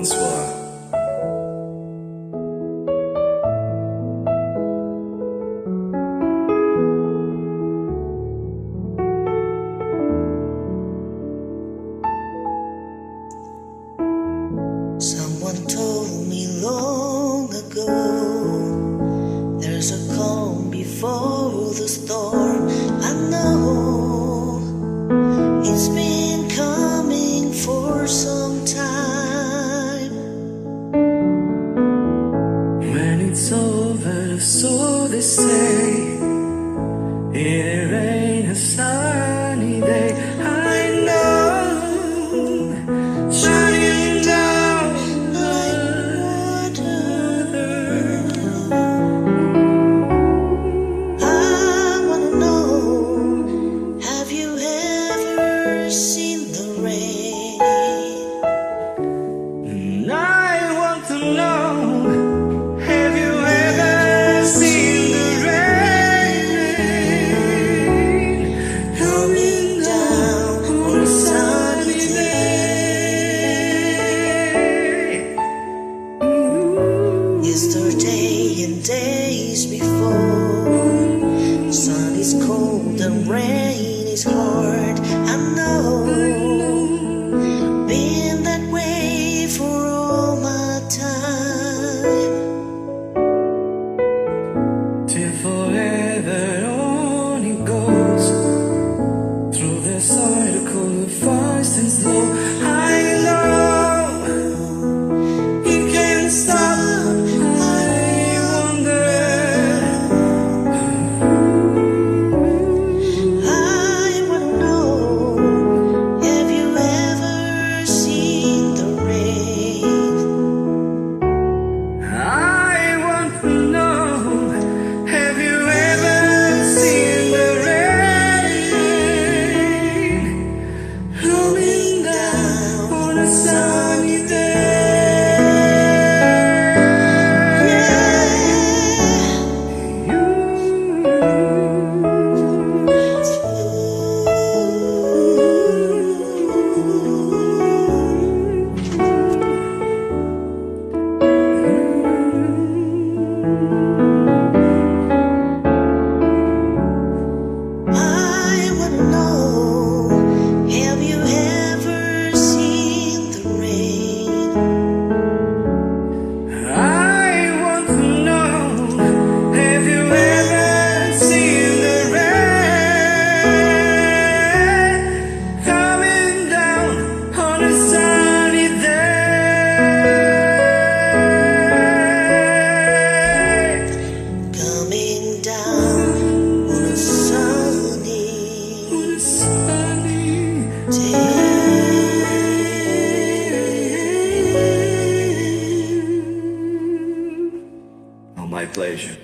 Bonsoir. Someone told me long ago, there's a calm before the storm. I know it's been coming for some time. When it's over, so they say, it ain't a sunny day. I know, shining down like water. I wanna know, have you ever seen the rain? And I want to know, have you ever seen the rain coming down on a sunny day? Yesterday and days before, sun is cold and rain is hard. I know, been that way for all my time. Till forever on it goes, through the cycle of fast and slow. I know it can't stop. I wonder, I wanna know, have you ever seen the rain? I want to know, have you ever seen the rain coming down on a sunny day? I wanna know, have you ever seen the rain? I want to know, have you ever seen the rain coming down on a sunny day? Coming down on a sunny day. Oh, my pleasure.